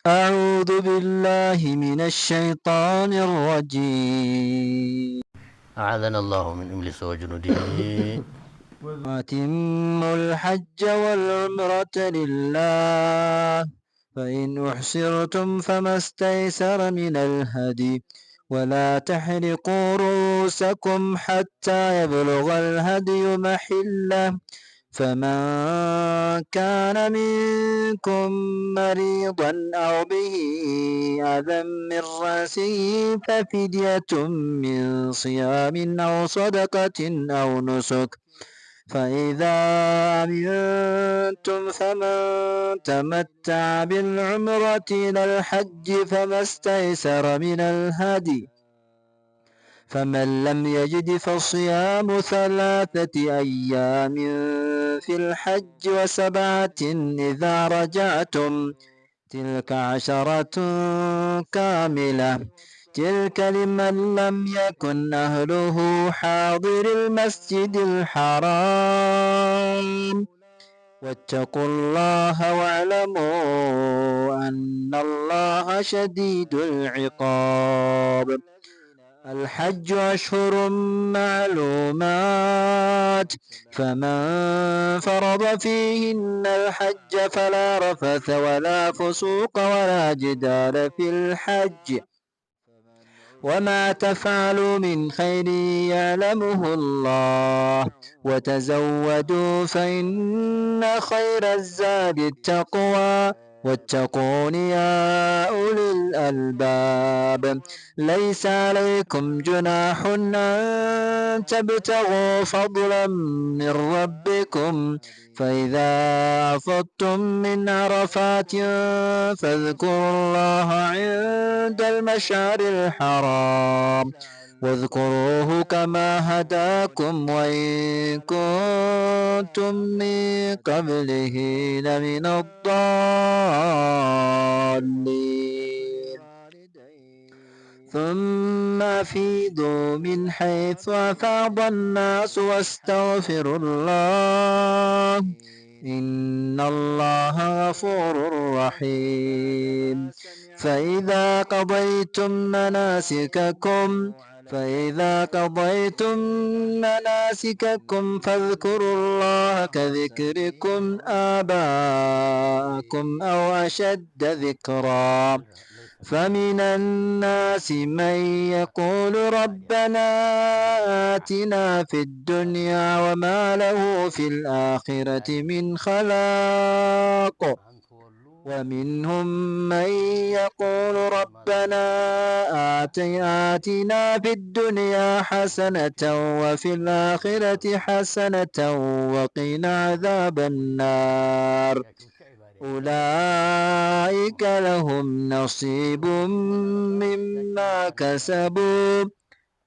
أعوذ بالله من الشيطان الرجيم. أعاذنا الله من إبليس وجنوده. وأتموا الحج والعمرة لله، فإن أحصرتم فما استيسر من الهدي، ولا تحلقوا رؤوسكم حتى يبلغ الهدي محله، فمن كان منكم مريضا أو به أذى من رأسه ففدية من صيام أو صدقة أو نسك، فإذا أمنتم فمن تمتع بالعمرة إلى الحج فما استيسر من الهدي، فمن لم يجد فصيام 3 أيام في الحج و7 إذا رجعتم، تلك 10 كاملة، تلك لمن لم يكن أهله حاضر المسجد الحرام، واتقوا الله واعلموا أن الله شديد العقاب. الحج أشهر معلومات، فمن فرض فيهن الحج فلا رفث ولا فسوق ولا جدال في الحج، وما تفعلوا من خير يعلمه الله، وتزودوا فإن خير الزاد التقوى، واتقون يا أولي الألباب. ليس عليكم جناح أن تبتغوا فضلا من ربكم، فإذا أفضتم من عرفات فاذكروا الله عند المشعر الحرام، واذكروه كما هداكم وإن كنتم من قبله لمن الضالين. ثم أفيضوا من حيث أفاض الناس واستغفروا الله، إن الله غفور رحيم. فإذا قضيتم مناسككم فاذكروا الله كذكركم آباءكم أو أشد ذكرا، فمن الناس من يقول ربنا آتنا في الدنيا وما له في الآخرة من خلاق، ومنهم من يقول ربنا آتنا في الدنيا حسنة وفي الآخرة حسنة وقنا عذاب النار، أولئك لهم نصيب مما كسبوا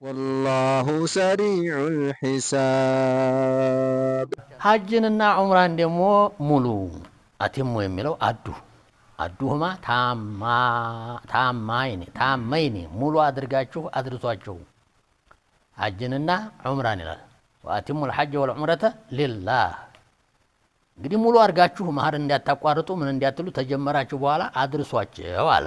والله سريع الحساب. ሐጅንና ዑምራን ደግሞ ሙሉ አቲሙ የሚለው አዱሁማ ታማይኒ ሙሉ አድርጋችሁ አድርሷቸው ሐጅንና ዑምራን ይላል። ወአቲሙ الحج والعمرة لله። እንግዲህ ሙሉ አድርጋችሁ መህር እንዲያታቋርጡ ምን እንዲያትሉ ተጀመራችሁ በኋላ አድርሷቸው አለ።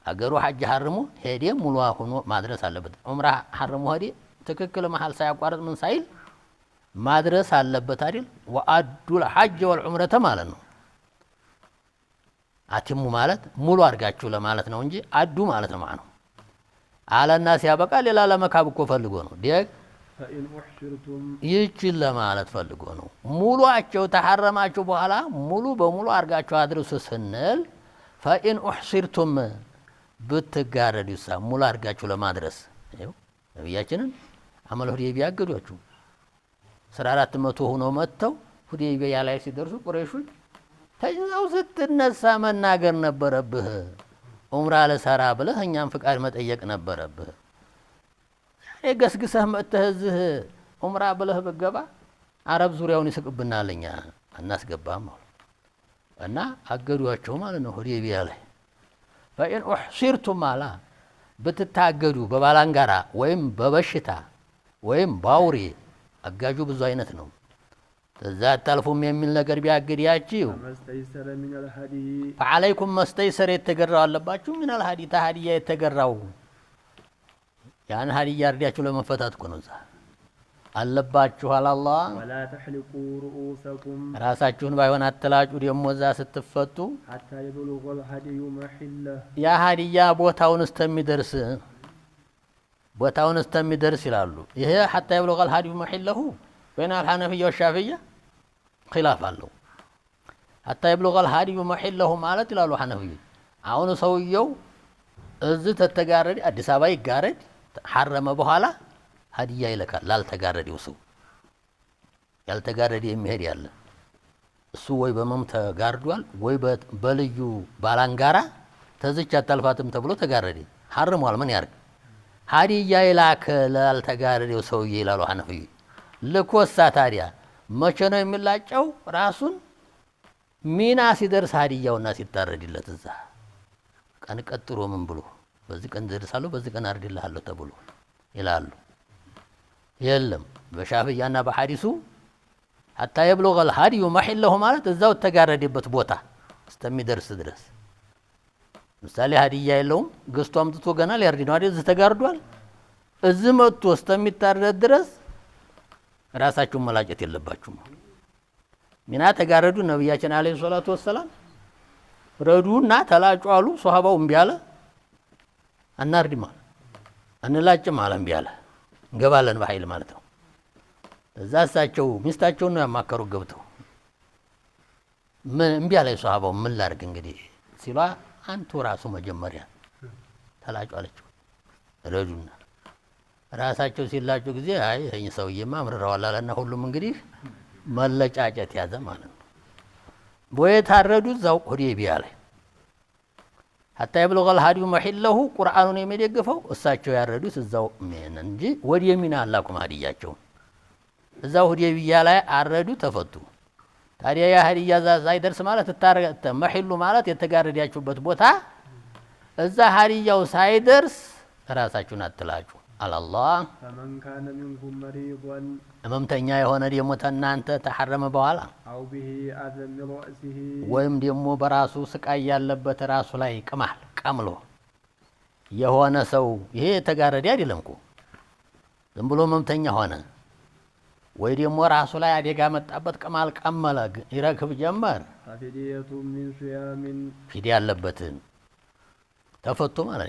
አገሩ ሐጅ ሐርሙ ሄዴ ሙሉ ሆኖ ማድረስ አለበት። ዑምራ ሐርሙ ሄዴ ትክክል መሃል ሳያቋርጥ ምን ሳይል ማድረስ አለበት አይደል? ወአዱ الحج والعمرة ማለት ነው። አቲሙ ማለት ሙሉ አድርጋችሁ ለማለት ነው እንጂ አዱ ማለት ነው ማለት ነው። አለና ሲያበቃ ሌላ ለመካብ እኮ ፈልጎ ነው ዲግ ይችል ለማለት ፈልጎ ነው። ሙሉአቸው ተሐረማችሁ በኋላ ሙሉ በሙሉ አድርጋችሁ አድርሱ ስንል ፈኢን ኡሕሲርቱም ብትጋረዱሳ ሙሉ አድርጋችሁ ለማድረስ ይኸው ነብያችንን አመል ሁዴቢያ ያገዷችሁ 1400 ሆነው መጥተው ሁዴቢያ ላይ ሲደርሱ ቁረይሾች ተዛው ስትነሳ መናገር ነበረብህ። ዑምራ ለሰራ ብለህ እኛም ፍቃድ መጠየቅ ነበረብህ። ገስግሰህ መጥተህ እዚህ ዑምራ ብለህ ብትገባ አረብ ዙሪያውን ይስቅብናል፣ እኛ አናስገባም እና አገዷቸው ማለት ነው ሁዴቢያ ላይ። ፈኢን ኡሕሲርቱም አላ ብትታገዱ በባላንጋራ ወይም በበሽታ ወይም ባውሬ አጋጁ ብዙ አይነት ነው። تزات تلفهم يمين لقر بيأجر ياتشيو فما استيسر من الهدي فعليكم ما استيسر يتقرأوا اللباتشو من الهدي تهدي يتقرأوا يعني هدي ياردياتشو لما فتاتكم وزا اللباتشو على الله ولا تحلقوا رؤوسكم راساتشون بايوان التلاجو ديوم وزا ستفتو حتى يبلغ الهدي محله يا هدي يا بوتاون استمي درس بوتاون استمي درس يلالو ይሄ حتى يبلغ الهدي محله بين الحنفية والشافعية خلاف له حتى يبلغ الهدي محله ማለት ይላሉ ሐነፊይ አሁን ሰውየው እዚህ ተተጋረደ አዲስ አበባ ይጋረድ ሐረመ በኋላ ሀዲያ ይልካል ላልተጋረደው ሰው ያልተጋረደ የሚሄድ ያለ እሱ ወይ በመም ተጋርዷል ወይ በልዩ ባላንጋራ ተዝቻ አታልፋትም ተብሎ ተጋረደ ሐረሟል ምን ያርግ ሀዲያ ይላክ ላልተጋረደው ሰው ይላሉ ሐነፊይ ለኮሳ ታዲያ መቼ ነው የሚላጨው ራሱን ሚና ሲደርስ ሀዲያውና ሲታረድለት እዛ ቀን ቀጥሮ ምን ብሎ በዚህ ቀን ደርሳለሁ በዚህ ቀን አርድልሃለሁ ተብሎ ይላሉ የለም በሻፊያና በሐዲሱ حتى يبلغ الهدي محله ማለት እዛው ተጋረደበት ቦታ እስከሚደርስ ድረስ ምሳሌ ሀዲያ የለውም ገዝቶ አምጥቶ ገና ሊያርድ ነው አይደል ተጋርዷል እዚህ መጥቶ እስከሚታረድ ድረስ ራሳችሁን መላጨት የለባችሁም ሚና ተጋረዱ ነብያችን አለይሂ ሰላቱ ወሰለም ረዱና ተላጩ አሉ ሱሐባው እምቢ አለ አናርድም አለ አንላጭም አለ እምቢ አለ እንገባለን በኃይል ማለት ነው እዛ እሳቸው ሚስታቸውን ነው ያማከሩ ገብተው ምን እምቢ አለ ሱሐባው ምን ላርግ እንግዲህ ሲሏ አንቱ ራሱ መጀመሪያ ተላጩ አለችው ረዱና ራሳቸው ሲላጩ ጊዜ አይ እኛ ሰውዬማ አምርረዋል አለና ሁሉም እንግዲህ መለጫጨት ያዘ ማለት ነው ቦዬ ታረዱ ዛው ሁዴቢያ ላይ حتى يبلغ الهدي محله ቁርአኑን የሚደግፈው እሳቸው ያረዱት እዛው ምን እንጂ ወዲ የሚና አላኩም ሀዲያቸው እዛው ሁዴቢያ ላይ አረዱ ተፈቱ ታዲያ ያ ሀዲያ ዛይደርስ ማለት ተታረተ محሉ ማለት የተጋረዳችሁበት ቦታ እዛ ሀዲያው ሳይደርስ ራሳችሁን አትላጩ على الله فمن كان منكم مريضا እመምተኛ የሆነ ደሞ ተናንተ ተሐረመ በኋላ او به اذى من راسه ወይም ደሞ በራሱ ስቃይ ያለበት ራሱ ላይ ቅማል ቀምሎ የሆነ ሰው ይሄ ተጋረደ አይደለም እኮ ዝም ብሎ መምተኛ ሆነ ወይ ደሞ ራሱ ላይ አደጋ መጣበት ቅማል ቀመለ ይረክብ ጀመር ففدية من صيام ፊዲያ ያለበት ተፈቶ ማለት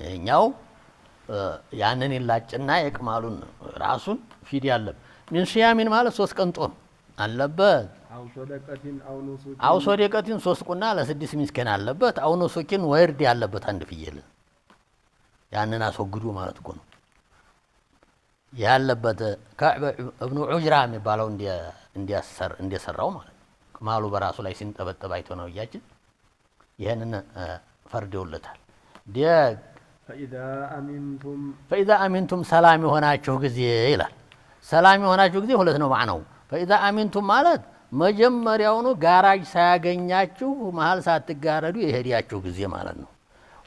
ያኛው ያንን ይላጭና የቅማሉን ራሱን ፊዲያ ያለበት ምን ሲያሚን ማለት 3 ቀን ጾም አለበት አው ሶደቀቲን 3 ቁና ለ6 ምስኪን አለበት አው ኑሱኪን ወርድ ያለበት አንድ ፍየል ያንን አስወግዱ ማለት እኮ ነው ያለበት ከዕበ ኢብኑ ዑጅራ የሚባለው እንዲያሰራው ማለት ቅማሉ በራሱ ላይ ሲንጠበጠብ አይቶ ነው ያችን ይሄንን ፈርደውለታል ዲያግ فإذا أمنتم سلام ሆናችሁ ጊዜ ይላል ሰላም ሆናችሁ ጊዜ ሁለት ነው ማዕናው فإذا أمنتم ማለት መጀመሪያውኑ ጋራጅ ሳያገኛችሁ መሃል ሳትጋረዱ ይሄዲያችሁ ጊዜ ማለት ነው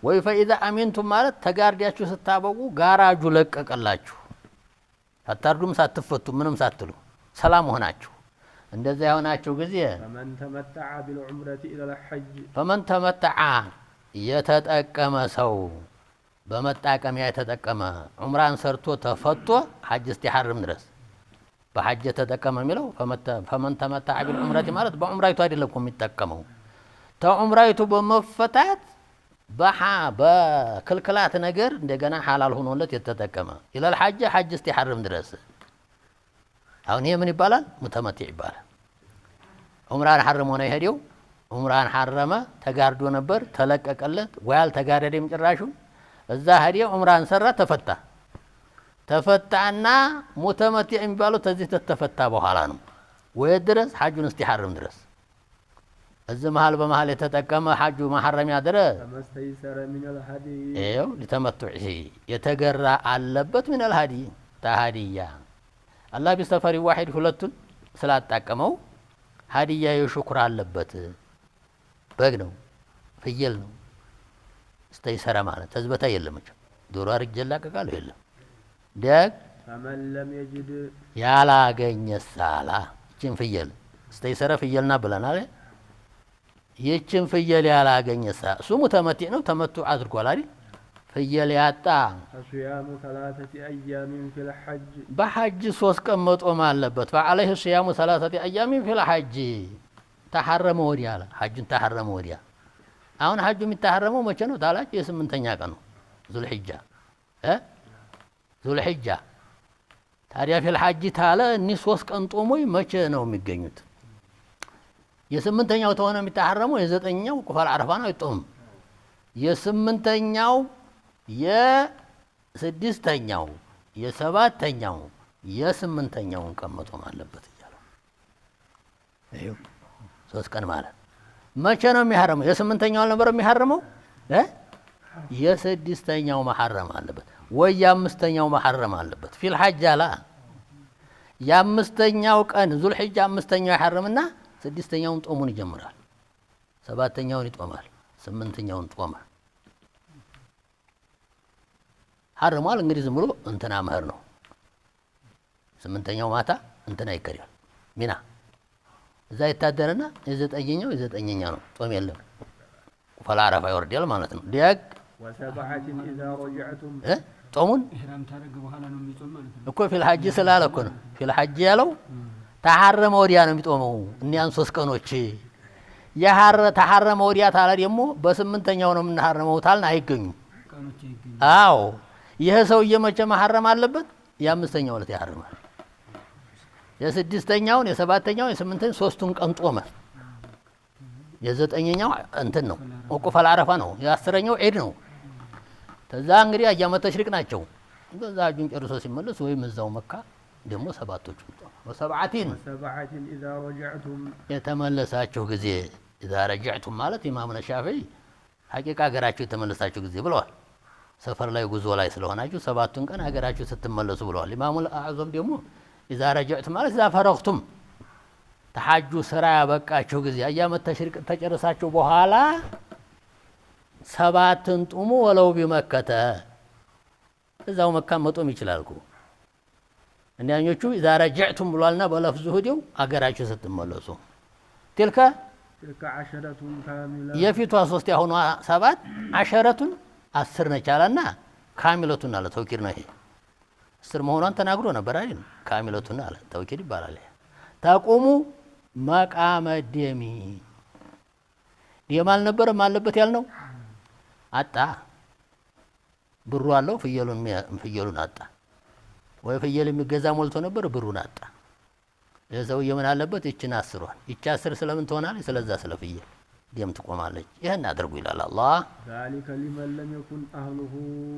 ወይ فإذا أمنتم ማለት ተጋርዳችሁ ስታበቁ ጋራጁ ለቀቀላችሁ አታርዱም ሳትፈቱ ምንም ሳትሉ ሰላም ሆናችሁ እንደዛ ሆናችሁ ጊዜ فمن تمتع የተጠቀመ ሰው በመጣቀም የተጠቀመ ዑምራን ሰርቶ ተፈቶ ሐጅ እስቲሐረም ድረስ በሐጅ ተጠቀመ የሚለው فمن تمتع بالعمرة ማለት በዑምራይቱ አይደለም እኮ የሚጠቀመው ተዑምራይቱ በመፈታት በክልክላት ነገር እንደገና ሐላል ሆኖለት የተጠቀመ ኢላ الحج ሐጅ እስቲሐረም ድረስ አሁን ይሄ ምን ይባላል ሙተመቲዕ ይባላል ዑምራን ሐረም ሆነ ይሄደው ዑምራን ሐረመ ተጋርዶ ነበር ተለቀቀለት ወያል ተጋረደም ጭራሹ እዛ ሀዲያ ዑምራን ሰራ ተፈታና ሙተመቲዕ የሚባለው ተዚህ ተፈታ በኋላ ነው ወይ ድረስ ሐጁን እስቲሐረም ድረስ እዚህ መሃል በመሃል የተጠቀመ ሐጁ መሐረሚያ ድረስ ተመስተይሰረ من الهدي ይኸው ለተመቱዕ የተገራ አለበት من الهدي ታሃዲያ አላህ ቢሰፈሪ ዋሂድ ሁለቱን ስላጣቀመው ሀዲያ የሽኩር አለበት በግ ነው ፍየል ነው استيسر ማለት ተዝበታ የለም እንጂ ዶሮ አርጀላ ቀቃሉ የለም ደግ فمن لم يجد ያላገኘ ሳላ ይችን ፍየል استيسر ፍየልና ብለናል ይችን ፍየል ያላገኘሳ ሱሙ ተመቲዕ ነው ተመቱ አድርጓል አይደል ፍየል ያጣ صيام 3 أيام في الحج በሐጅ 3 ቀን መጾም አለበት فعليه صيام 3 أيام في الحج ተሐረመ ወዲያ አለ ሐጅን ተሐረመ ወዲያ አሁን ሐጁ የሚተሐረመው መቼ ነው ታላችሁ የ8ኛ ቀን ነው ዙልሂጃ ዙልሂጃ ታዲያ في الحج ታለ እኒ 3 ቀን ጾሞይ መቼ ነው የሚገኙት የ8ኛው ተሆነ የሚተሐረመው የ9ኛው ቁፋል አረፋ ነው አይጦም የ8ኛው የ6ኛው የ7ኛው የ8ኛው ቀን መጾም አለበት ይላል አይው 3 ቀን ማለት መቼ ነው የሚሐረመው የ8ኛው ነበር የሚሐረመው የ6ኛው መሐረም አለበት ወይ የ5ኛው መሐረም አለበት في الحج لا የ5ኛው ቀን ዙልሂጃ 5ኛው ይሐረምና 6ኛውን ጾሙን ይጀምራል 7ኛውን ይጾማል 8ኛውን ጾማል ሐረማል እንግዲህ ዝም ብሎ እንትና መህር ነው 8ኛው ማታ እንትና ይከሪያል ሚና እዛ ይታደረና የ9ኛው የ9ኛ ነው ጾም የለም ቁፋል አረፋ ይወርዳል ማለት ነው ዲያቅ وسبعة إذا رجعتم ጾሙን ኢህራም ታረግ በኋላ ነው የሚጾም ማለት ነው እኮ في الحج ስላለ እኮ ነው في الحج ያለው ተሐረመ ወዲያ ነው የሚጾመው እኒያን 3 ቀኖች ተሐረመ ወዲያ ታላ ደግሞ በ8ኛው ነው የምንሐረመው ታልና አይገኙም ቀኖች ይገኝ አዎ ይሄ ሰውዬ መቼ መሐረም አለበት የ5ኛው ዕለት ያሐርማል የ6ኛውን የ7ኛውን የ8ኛውን 3ቱን ቀን ጾመ የ9ኛው እንትን ነው ቁፋል አረፋ ነው የ10ኛው ዒድ ነው ተዛ እንግዲህ አያመ ተሽሪቅ ናቸው በዛ ጁን ጨርሶ ሲመለስ ወይም እዛው መካ ደግሞ ሰባቶቹ وسبعة إذا رجعتم የተመለሳችሁ ጊዜ اذا رجعتم ማለት ኢማሙና ሻፊዒ ሐቂቃ ሀገራችሁ የተመለሳችሁ ጊዜ ብለዋል ሰፈር ላይ ጉዞ ላይ ስለሆናችሁ 7ቱን ቀን ሀገራችሁ ስትመለሱ ብለዋል ኢማሙል አዕዘም ደግሞ اذا رجعتم ማለት اذا فرغتم ተሐጁ ስራ ያበቃችሁ ጊዜ አያመ ተሽሪቅ ተጨረሳችሁ በኋላ 7ን ጡሙ ወለው ቢመከተ እዛው መካ መጦም ይችላልኩ እንያኞቹ اذا رجعتم ብሏልና በለፍዙ ሄደው አገራችሁ ስትመለሱ تلك 10 كاملة የፊቷ 3 ያሁኑ 7 10 10 ነች አለና ካሚለቱን አለ ተውኪድ ነው ይሄ 10 መሆኗን ተናግሮ ነበር አይደል ካሚለቱን አለ ተውኪድ ይባላል ታቆሙ መቃመ ደሚ ደማል ነበር ማለበት ያልነው አጣ ብሩ አለው ፍየሉን አጣ ወይ ፍየል የሚገዛ ሞልቶ ነበር ብሩን አጣ ለዛው የምን አለበት እቺን 10 እቺ 10 ስለምን ትሆናለች ስለዛ ስለፍየል ደም ትቆማለች ይሄን አድርጉ ይላል አላህ ذلك لمن لم يكن أهله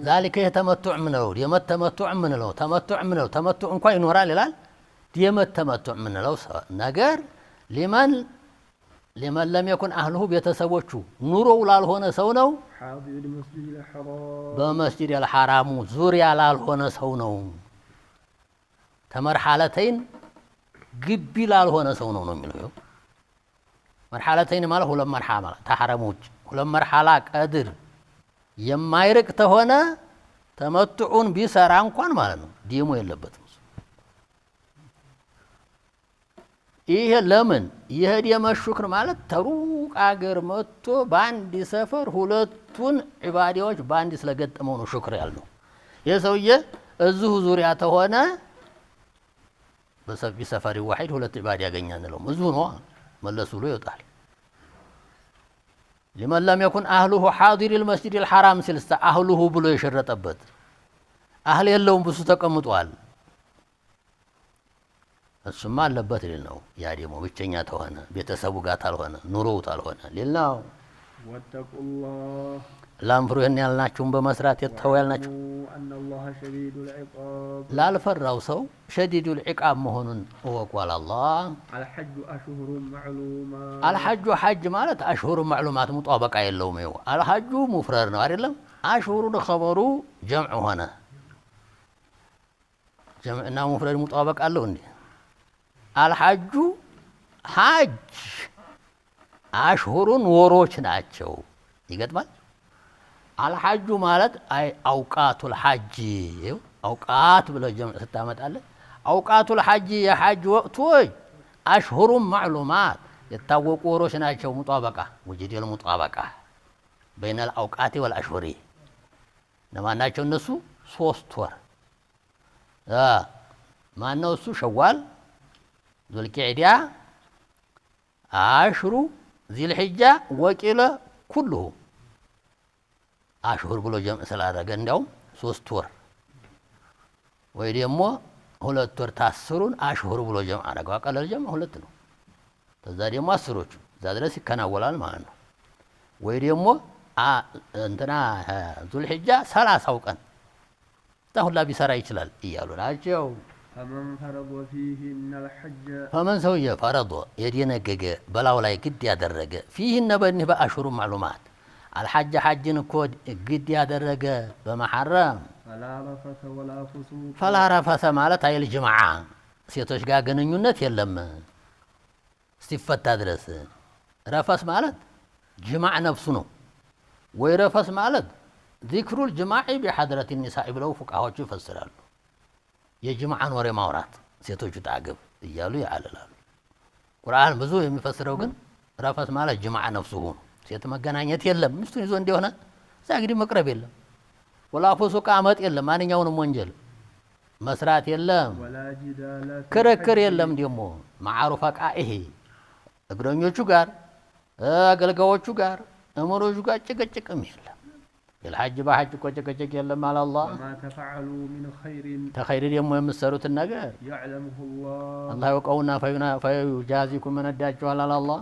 ذلك يتمتع منه يمتمتع منه تمتع منه تمتع እንኳን ይኖራል ይላል يمتمتع منه ነገር لمن لم يكن أهله ቤተሰቦቹ ኑሮው ላልሆነ ሰው ነው حاضر المسجد الحرام በመስጂድ الحرام ዙሪያ ላልሆነ ሰው ነው ተመርሐለተይን ግቢ ላልሆነ ሰው ነው የሚለው መርሐለተይን ማለት ሁለት መርሐ ማለት ተሐረሙች ሁለት መርሐላ ቀድር የማይርቅ ተሆነ ተመትዑን ቢሰራ እንኳን ማለት ነው ዲሙ የለበትም ይሄ ለምን ይሄድ የመሽክር ማለት ተሩቅ አገር መጥቶ ባንዲ ሰፈር ሁለቱን ዒባዳዎች ባንዲ ስለገጠመው ነው ሽክር ያልነው የሰውዬ እዚሁ ዙሪያ ተሆነ በሰፊ ሰፈሪ ዋሂድ ሁለት ዒባዳ ያገኛል ነው እዚሁ ነው መለሱ ብሎ ይወጣል لمن لم يكن أهله حاضر المسجد الحرام سلسة أهله بلو يشرطبت أهل يلوم بسو تقمطوال እሱማ አለበት ሊልነው ያ ደግሞ ብቸኛ ተሆነ ቤተሰቡ ጋር ታልሆነ ኑሮው ታልሆነ ሊልነው ወተቁላህ ላምፍሩ ይሄን ያልናችሁን በመስራት የተወያልናችሁ أن الله شديد العقاب ላልፈራው ሰው شديد العقاب መሆኑን ወቋል አላህ الحج أشهر معلومات الحج حج ማለት أشهر معلومات ሙጣበቃ የለውም ይው الحج مفرد ነው አይደለም أشهر خبሩ جمع ሆነ جمعنا مفرد ሙጣበቃ አለው እንዴ الحج حج أشهر ወሮች ናቸው ይገጥማል الحج ማለት አይ አውቃቱል ሐጅ አውቃት ብለ ጀምዕ ስታመጣለ አውቃቱል ሐጅ የሐጅ ወቅቶች أشهر معلومات يتوقوا روشنا شو مطابقة وجد المطابقة بين الأوقات والأشهر نما ناتشو النسو صوستور ما نوسو شوال ذو القعدة عشر ذي الحجة وكلا كله أشهر بلو جمع سلالة قندهم صوستور ويديمو ሁለት ወር ታስሩን አሽሁር ብሎ ጀምዓ አረጋው አቀለል ጀምዓ ሁለት ነው ተዛ ደግሞ አስሮቹ እዛ ድረስ ይከናወላል ማለት ነው ወይ ደግሞ እንትና ዙልሂጃ 30 ቀን ታሁላ ቢሰራ ይችላል እያሉ ናቸው فمن سوى فرض يدينجج بلاو لا قد يدرج فيه النبني بأشهر معلومات الحج حج كود قد يدرج بمحرم فلا رفث مالت هاي الجماعة سيتوش قا قننيونت يلم استفت تدرس رفث مالت جماع نفسه ويرفث مالت ذكر الجماع بحضرة النساء بلو فقهاء يفسرال የጅማዓ ወሬ ማውራት ሴቶቹ ታገብ እያሉ ያለላሉ ቁርአን ብዙ የሚፈስረው ግን ረፈት ማለት ጅማዓ ነፍሱሁ ሴት መገናኘት የለም ሚስቱን ይዞ እንደሆነ ዛግዲ መቅረብ የለም ወላ ፎሱቃ አመጥ የለም ማንኛውንም ወንጀል መስራት የለም ክርክር የለም ደግሞ ማዓሩፋ ቃኢሂ እግረኞቹ ጋር አገልጋዮቹ ጋር እመሮቹ ጋር ጭቅጭቅም የለም الحج بحج كوجك يلم على الله وما تفعلوا من خير تخير يوم يمسروت النجار يعلمه الله الله يقولنا فيجازيكم من الدجال على الله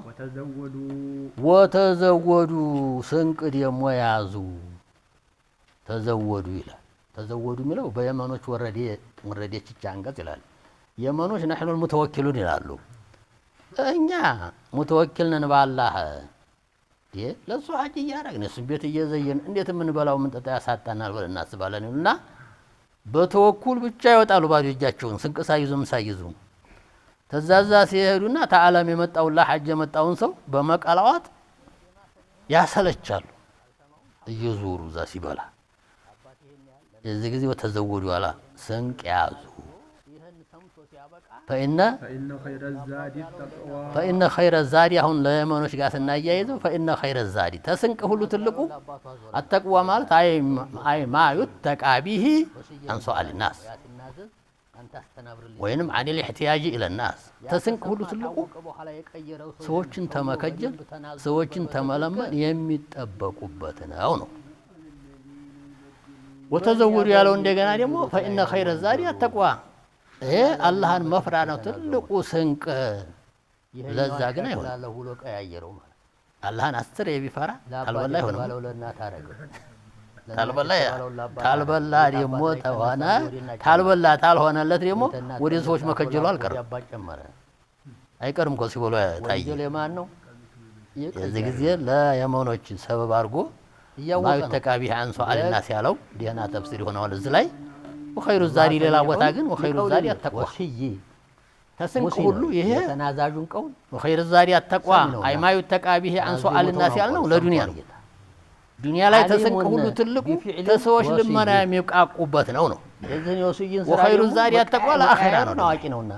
وتزودوا سنك يوم ويعزو تزودوا إلى تزودوا ملو بيمانوش وردي تشانغات إلى يمانوش نحن المتوكلون إلى الله إننا متوكلنا نبع الله ለሱ ሐጅ ያረግነ ስቤት እየዘየን እንዴት ምን በላው ምን ተጣ ያሳጣናል ብለን እናስባለንና በተወኩል ብቻ ይወጣሉ ባዶ እጃቸውን ስንቅ ሳይዙም ሳይዙ ተዛዛ ሲሄዱና ተዓለም የመጣው ለሐጅ የመጣውን ሰው በመቀላዋት ያሰለቻሉ እየዞሩ ዛ ሲበላ የዚህ ጊዜ ወተዘወዱ አላ ስንቅ ያዙ فإن خير الزاد هون لا يمنوش قاسنا يجيزو فإن خير الزاد تسنك هلو تلقو التقوى مالت أي ما يتقى به عن سؤال الناس وينم عن الاحتياج إلى الناس تسنك هلو تلقو سوچن تمكجل سوچن تملما يمتطبقوا بتنا هونو وتزور يالون دغنا دمو فإن خير الزاد التقوى አላህን መፍራት ነው ትልቁ ስንቅ ለዛ ግን አይሆን አላህን አስር የቢፈራ ታልበላ ይሆን ታልበላ ደግሞ ተዋና ታልበላ ታልሆነለት ደግሞ ወደ ሰዎች መከጀሉ አልቀርም አይቀርም ኮ ሲበሉ ታየ ለማን ነው የዚህ ጊዜ ለየመኖች ሰበብ አድርጎ ማይተቃቢ አንሶ አለና ሲያለው ዲያና ተፍሲር ሆነዋል እዚህ ላይ وخير الزادي لا وتاغن وخير الزادي التقوى تسنك كله ይሄ ተናዛዡን ቀውን وخير الزادي التقوى اي ما يتقى به عن سؤال الناس ያልነው ለዱንያ ነው ዱንያ ላይ ተሰንክ ሁሉ ትልቁ ተሰዎች ልመና የሚቃቁበት ነው የዚህ የሱይን ስራ وخير الزادي التقوى ለአኺራ ነው አቂ ነውና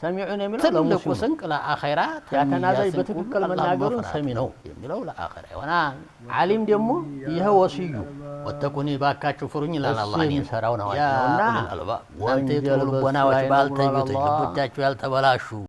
ሰሚዑን የሚለው ለሙስሊሙ ስንቅ ለአኺራ ያተናዛይ በትክክል መናገሩን ሰሚ ነው የሚለው ለአኺራ ይሆና ዓሊም ደግሞ ይሄ ወስዩ ወተቁኒ ባካችሁ ፍሩኝ ይላል አላህ እኔ ሰራው ነውና አንተ የጥሉ ቦናዎች ባልተዩት ልቦቻችሁ ያልተበላሹ